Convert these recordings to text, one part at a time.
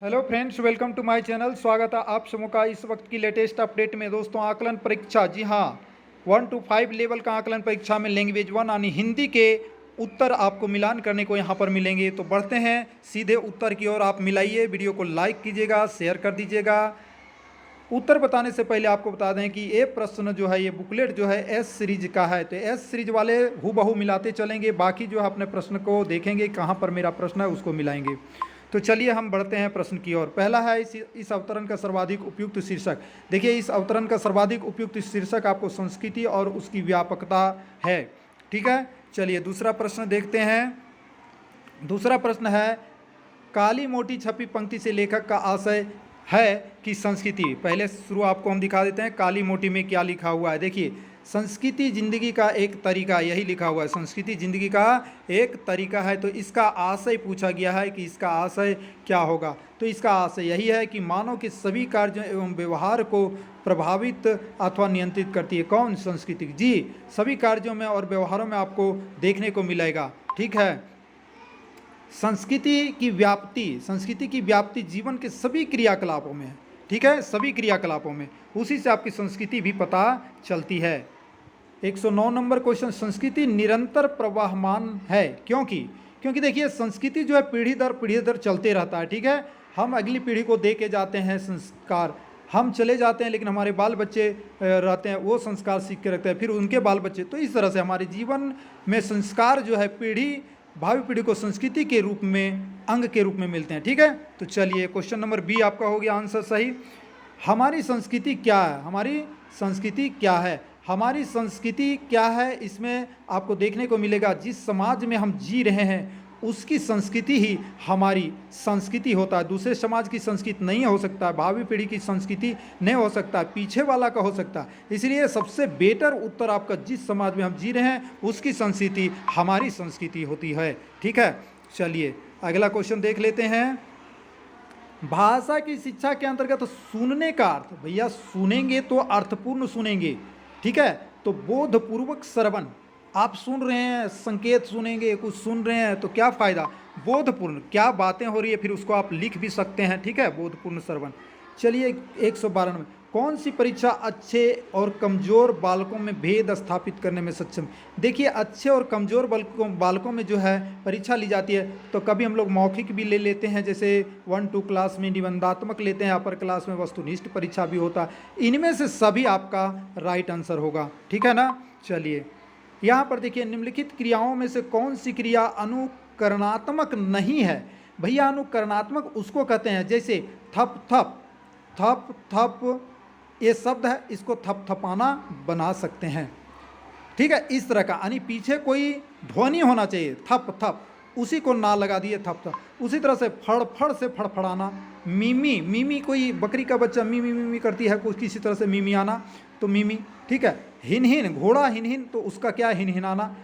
Hello friends, welcome to my channel. स्वागत है आप सबों का इस वक्त की लेटेस्ट अपडेट में। दोस्तों, आकलन परीक्षा, जी हाँ, 1 to 5 लेवल का आकलन परीक्षा में लैंग्वेज 1 यानी हिंदी के उत्तर आपको मिलान करने को यहाँ पर मिलेंगे। तो बढ़ते हैं सीधे उत्तर की ओर। आप मिलाइए, वीडियो को लाइक कीजिएगा, शेयर कर दीजिएगा। उत्तर बताने से पहले आपको बता दें कि ये प्रश्न जो है, ये बुकलेट जो है एस सीरीज का है। तो एस सीरीज वाले हूबहू मिलाते चलेंगे, बाकी जो है अपने प्रश्न को देखेंगे कहाँ पर मेरा प्रश्न है उसको मिलाएंगे। तो चलिए हम बढ़ते हैं प्रश्न की ओर। पहला है इस अवतरण का सर्वाधिक उपयुक्त शीर्षक। देखिए, इस अवतरण का सर्वाधिक उपयुक्त शीर्षक आपको संस्कृति और उसकी व्यापकता है। ठीक है, चलिए दूसरा प्रश्न देखते हैं। दूसरा प्रश्न है, काली मोटी छपी पंक्ति से लेखक का आशय है कि संस्कृति। पहले शुरू आपको हम दिखा देते हैं काली मोटी में क्या लिखा हुआ है। देखिए, संस्कृति जिंदगी का एक तरीका, यही लिखा हुआ है, संस्कृति जिंदगी का एक तरीका है। तो इसका आशय पूछा गया है कि इसका आशय क्या होगा। तो इसका आशय यही है कि मानव के सभी कार्यों एवं व्यवहार को प्रभावित अथवा नियंत्रित करती है। कौन? संस्कृति। जी, सभी कार्यों में और व्यवहारों में आपको देखने को मिलेगा। ठीक है, संस्कृति की व्याप्ति जीवन के सभी क्रियाकलापों में है। ठीक है, सभी क्रियाकलापों में, उसी से आपकी संस्कृति भी पता चलती है। 109 नंबर क्वेश्चन, संस्कृति निरंतर प्रवाहमान है क्योंकि देखिए, संस्कृति जो है पीढ़ी दर चलते रहता है। ठीक है, हम अगली पीढ़ी को दे के जाते हैं संस्कार, हम चले जाते हैं लेकिन हमारे बाल बच्चे रहते हैं, वो संस्कार सीख के रखते हैं, फिर उनके बाल बच्चे। तो इस तरह से हमारे जीवन में संस्कार जो है भावी पीढ़ी को संस्कृति के रूप में, अंग के रूप में मिलते हैं। ठीक है, तो चलिए क्वेश्चन नंबर बी आपका हो गया आंसर सही। हमारी संस्कृति क्या है? हमारी संस्कृति क्या है? हमारी संस्कृति क्या है, इसमें आपको देखने को मिलेगा जिस समाज में हम जी रहे हैं उसकी संस्कृति ही हमारी संस्कृति होता है। दूसरे समाज की संस्कृति नहीं हो सकता, भावी पीढ़ी की संस्कृति नहीं हो सकता, पीछे वाला का हो सकता। इसलिए सबसे बेटर उत्तर आपका, जिस समाज में हम जी रहे हैं उसकी संस्कृति हमारी संस्कृति होती है। ठीक है, चलिए अगला क्वेश्चन देख लेते हैं। भाषा की शिक्षा के अंतर्गत सुनने का अर्थ, भैया सुनेंगे तो अर्थपूर्ण सुनेंगे। ठीक है, तो बोधपूर्वक श्रवण, आप सुन रहे हैं, संकेत सुनेंगे, कुछ सुन रहे हैं तो क्या फ़ायदा, बोधपूर्ण क्या बातें हो रही है, फिर उसको आप लिख भी सकते हैं। ठीक है, बोधपूर्ण श्रवण। चलिए 112 में, कौन सी परीक्षा अच्छे और कमज़ोर बालकों में भेद स्थापित करने में सक्षम? देखिए, अच्छे और कमज़ोर बालकों में जो है परीक्षा ली जाती है, तो कभी हम लोग मौखिक भी ले लेते हैं, जैसे 1-2 क्लास में निबंधात्मक लेते हैं, अपर क्लास में वस्तुनिष्ठ परीक्षा भी होता है। इनमें से सभी आपका राइट आंसर होगा। ठीक है ना। चलिए यहाँ पर देखिए, निम्नलिखित क्रियाओं में से कौन सी क्रिया अनुकरणात्मक नहीं है? भैया, अनुकरणात्मक उसको कहते हैं जैसे थप थप, थप थप ये शब्द है, इसको थपथपाना बना सकते हैं। ठीक है, इस तरह का, यानी पीछे कोई ध्वनि होना चाहिए, थप थप, उसी को ना लगा दिए थप थप। उसी तरह से फड़ से फड़फड़ाना, मीमी कोई बकरी का बच्चा मीमी मीमी करती है, कुछ किसी तरह से मीमी आना, तो मीमी। ठीक है, हिन घोड़ा हिन, तो उसका क्या, हिनहिनाना।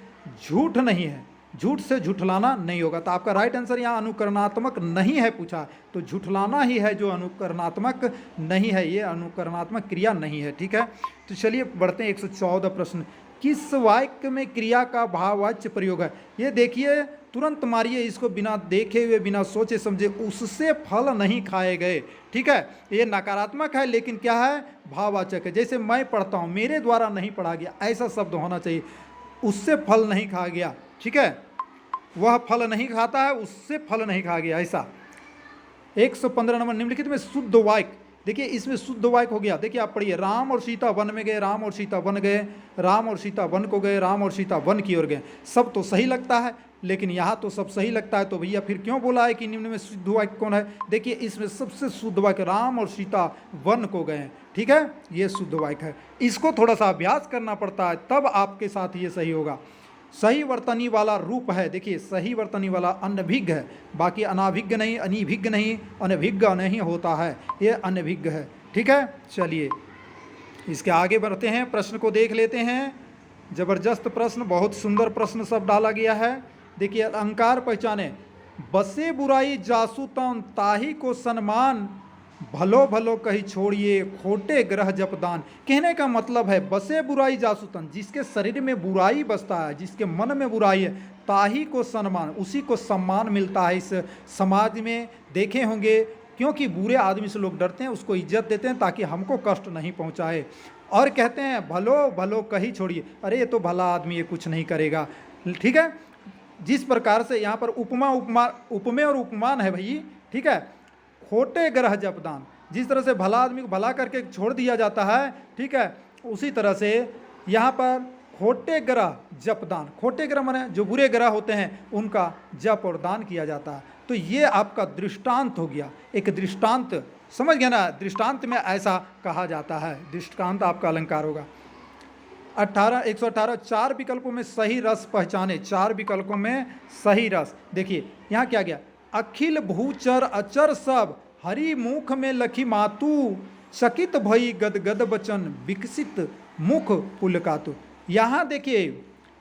झूठ नहीं है, झूठ से झूठलाना नहीं होगा। तो आपका राइट आंसर यहाँ अनुकरणात्मक नहीं है पूछा, तो झूठलाना ही है जो अनुकरणात्मक नहीं है, ये अनुकरणात्मक क्रिया नहीं है। ठीक है, तो चलिए बढ़ते हैं 114 प्रश्न, किस वाक्य में क्रिया का भाववाच्य प्रयोग है? ये देखिए, तुरंत मारिए इसको, बिना देखे हुए, बिना सोचे समझे, उससे फल नहीं खाए गए। ठीक है, ये नकारात्मक है लेकिन क्या है, भाववाचक है। जैसे मैं पढ़ता हूँ, मेरे द्वारा नहीं पढ़ा गया, ऐसा शब्द होना चाहिए। उससे फल नहीं खा गया, ठीक है, वह फल नहीं खाता है, उससे फल नहीं खा गया, ऐसा। 115 नंबर, निम्नलिखित में शुद्ध वाक्य। देखिए, इसमें शुद्ध वाक्य हो गया। देखिए, आप पढ़िए, राम और सीता वन में गए, राम और सीता वन गए, राम और सीता वन को गए, राम और सीता वन की ओर गए। सब तो सही लगता है, लेकिन यहाँ तो सब सही लगता है, तो भैया फिर क्यों बोला है कि निम्न में शुद्ध वाक्य कौन है? देखिए, इसमें सबसे शुद्ध वाक्य राम और सीता वन को गए। ठीक है, ये शुद्ध वाक्य है। इसको थोड़ा सा अभ्यास करना पड़ता है, तब आपके साथ ये सही होगा। सही वर्तनी वाला रूप है, देखिए सही वर्तनी वाला अनभिज्ञ है, बाकी अनाभिज्ञ नहीं, अनिभिज्ञ नहीं, अनभिज्ञ नहीं होता है, ये अनभिज्ञ है। ठीक है, चलिए इसके आगे बढ़ते हैं, प्रश्न को देख लेते हैं। जबरदस्त प्रश्न, बहुत सुंदर प्रश्न सब डाला गया है। देखिए, अलंकार पहचाने, बसे बुराई जासु तन ताही को सन्मान, भलो भलो कही छोड़िए खोटे ग्रह जपदान। कहने का मतलब है, बसे बुराई जासुतन, जिसके शरीर में बुराई बसता है, जिसके मन में बुराई है, ताही को सम्मान, उसी को सम्मान मिलता है इस समाज में। देखे होंगे क्योंकि बुरे आदमी से लोग डरते हैं, उसको इज्जत देते हैं ताकि हमको कष्ट नहीं पहुंचाए। और कहते हैं भलो भलो कही छोड़िए, अरे ये तो भला आदमी, ये कुछ नहीं करेगा। ठीक है, जिस प्रकार से यहाँ पर उपमे और उपमान है भाई, ठीक है, खोटे ग्रह जपदान, जिस तरह से भला आदमी को भला करके छोड़ दिया जाता है, ठीक है, उसी तरह से यहाँ पर खोटे ग्रह जपदान, खोटे ग्रह माने जो बुरे ग्रह होते हैं उनका जप और दान किया जाता है। तो ये आपका दृष्टांत हो गया, एक दृष्टांत, समझ गया ना, दृष्टांत में ऐसा कहा जाता है, दृष्टांत आपका अलंकार होगा। 118 4 विकल्पों में सही रस पहचाने, 4 विकल्पों में सही रस। देखिए यहाँ क्या गया, अखिल भूचर अचर सब हरि मुख में लखी मातु, चकित भई गदगद बचन विकसित मुख पुलकातु। यहाँ देखिए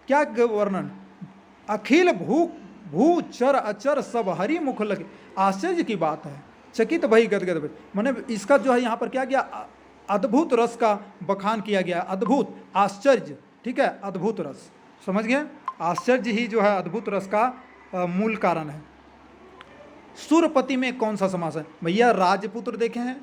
क्या वर्णन, अखिल भू चर अचर सब हरि मुख लगे, आश्चर्य की बात है, चकित भई गदगद बचन, माने इसका जो है यहाँ पर क्या गया, अद्भुत रस का बखान किया गया, अद्भुत, आश्चर्य, ठीक है, अद्भुत रस, समझ गए, आश्चर्य ही जो है अद्भुत रस का मूल कारण है। सुरपति में कौन सा समास है भैया, राजपुत्र देखे हैं,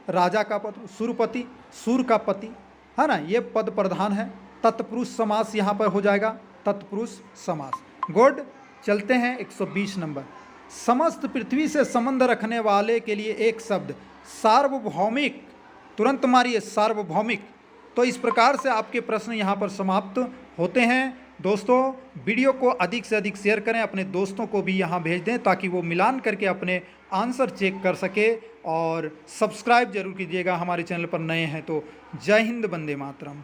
राजा का पुत्र, सुरपति, सुर का पति, है ना, ये पद प्रधान है, तत्पुरुष समास यहाँ पर हो जाएगा, तत्पुरुष समास। गुड, चलते हैं 120 नंबर। समस्त पृथ्वी से संबंध रखने वाले के लिए एक शब्द, सार्वभौमिक, तुरंत मारिए सार्वभौमिक। तो इस प्रकार से आपके प्रश्न यहाँ पर समाप्त होते हैं। दोस्तों वीडियो को अधिक से अधिक शेयर करें, अपने दोस्तों को भी यहाँ भेज दें ताकि वो मिलान करके अपने आंसर चेक कर सके, और सब्सक्राइब जरूर कीजिएगा हमारे चैनल पर नए हैं तो। जय हिंद, वंदे मातरम।